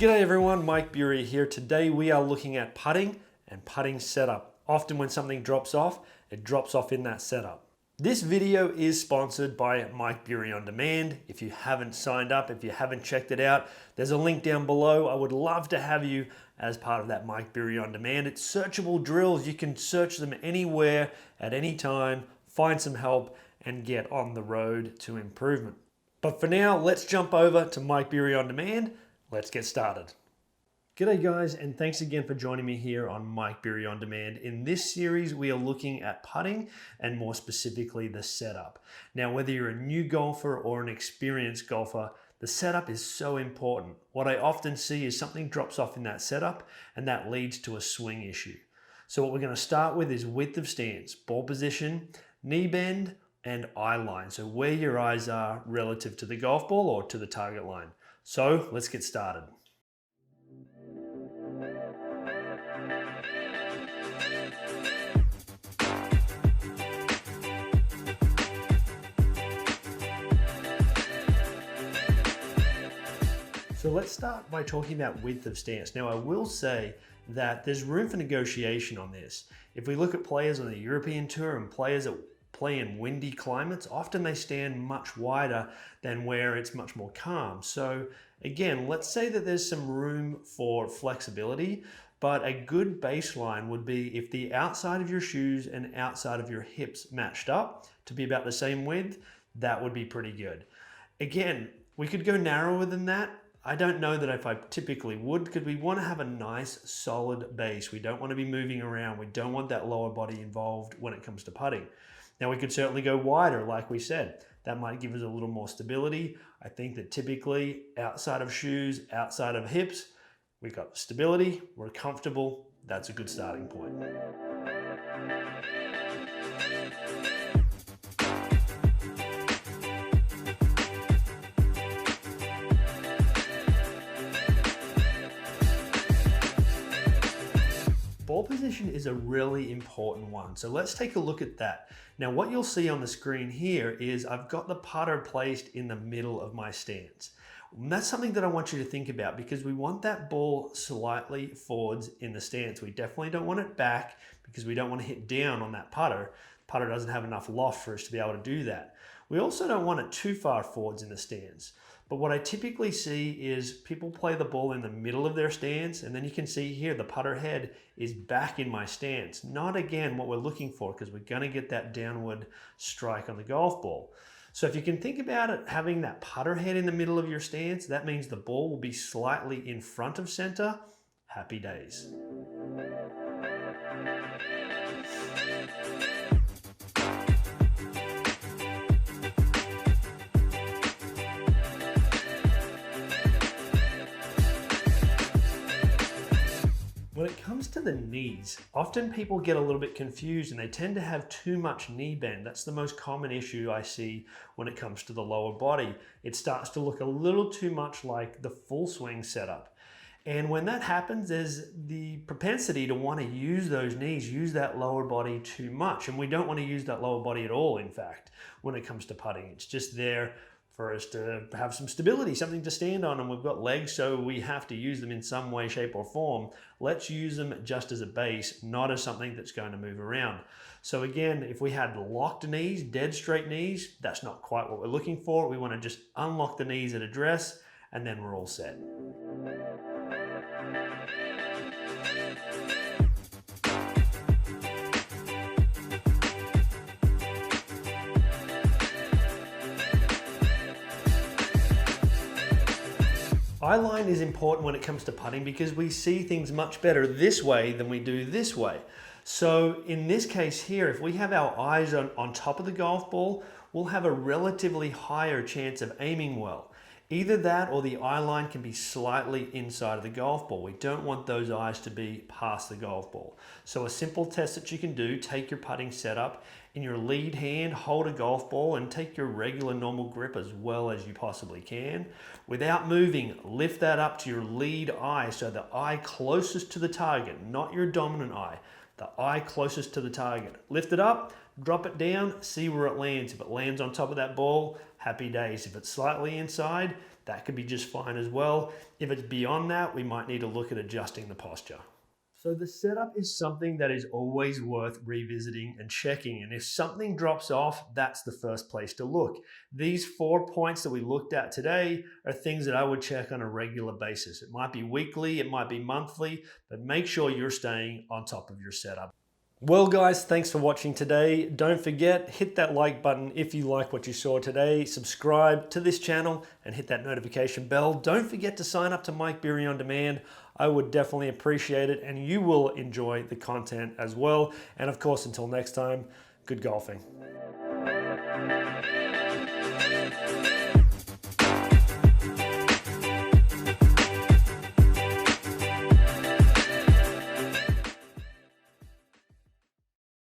G'day everyone, Mike Bury here. Today we are looking at putting and putting setup. Often when something drops off, it drops off in that setup. This video is sponsored by Mike Bury On Demand. If you haven't signed up, if you haven't checked it out, there's a link down below. I would love to have you as part of that Mike Bury On Demand. It's searchable drills. You can search them anywhere, at any time, find some help, and get on the road to improvement. But for now, let's jump over to Mike Bury On Demand. Let's get started. G'day guys, and thanks again for joining me here on Mike Bury On Demand. In this series, we are looking at putting and more specifically the setup. Now, whether you're a new golfer or an experienced golfer, the setup is so important. What I often see is something drops off in that setup and that leads to a swing issue. So what we're going to start with is width of stance, ball position, knee bend, and eye line. So where your eyes are relative to the golf ball or to the target line. So let's get started. So let's start by talking about width of stance. Now I will say that there's room for negotiation on this. If we look at players on the European Tour and players that play in windy climates, often they stand much wider than where it's much more calm. So again, let's say that there's some room for flexibility, but a good baseline would be if the outside of your shoes and outside of your hips matched up to be about the same width, that would be pretty good. Again, we could go narrower than that. I don't know that if I typically would, because we want to have a nice solid base. We don't want to be moving around. We don't want that lower body involved when it comes to putting. Now we could certainly go wider, like we said. That might give us a little more stability. I think that typically outside of shoes, outside of hips, we've got stability, we're comfortable. That's a good starting point. Ball position is a really important one. So let's take a look at that. Now what you'll see on the screen here is I've got the putter placed in the middle of my stance. And that's something that I want you to think about because we want that ball slightly forwards in the stance. We definitely don't want it back because we don't want to hit down on that putter. The putter doesn't have enough loft for us to be able to do that. We also don't want it too far forwards in the stance. But what I typically see is people play the ball in the middle of their stance, and then you can see here the putter head is back in my stance. Not again what we're looking for because we're going to get that downward strike on the golf ball. So if you can think about it, having that putter head in the middle of your stance, that means the ball will be slightly in front of center. Happy days. When it comes to the knees, often people get a little bit confused and they tend to have too much knee bend. That's the most common issue I see when it comes to the lower body. It starts to look a little too much like the full swing setup. And when that happens, there's the propensity to want to use those knees, use that lower body too much. And we don't want to use that lower body at all, in fact, when it comes to putting. It's just there for us to have some stability, something to stand on, and we've got legs, so we have to use them in some way, shape, or form. Let's use them just as a base, not as something that's going to move around. So again, if we had locked knees, dead straight knees, that's not quite what we're looking for. We want to just unlock the knees at address, and then we're all set. Eyeline is important when it comes to putting because we see things much better this way than we do this way. So in this case here, if we have our eyes on top of the golf ball, we'll have a relatively higher chance of aiming well. Either that or the eye line can be slightly inside of the golf ball. We don't want those eyes to be past the golf ball. So a simple test that you can do, take your putting setup, in your lead hand, hold a golf ball and take your regular normal grip as well as you possibly can. Without moving, lift that up to your lead eye, so the eye closest to the target, not your dominant eye, the eye closest to the target. Lift it up, drop it down, see where it lands. If it lands on top of that ball, happy days. If it's slightly inside, that could be just fine as well. If it's beyond that, we might need to look at adjusting the posture. So the setup is something that is always worth revisiting and checking. And if something drops off, that's the first place to look. These 4 points that we looked at today are things that I would check on a regular basis. It might be weekly, it might be monthly, but make sure you're staying on top of your setup. Well guys, thanks for watching today. Don't forget, hit that like button if you like what you saw today. Subscribe to this channel and hit that notification bell. Don't forget to sign up to Mike Beery On Demand. I would definitely appreciate it, and you will enjoy the content as well. And of course, until next time, good golfing.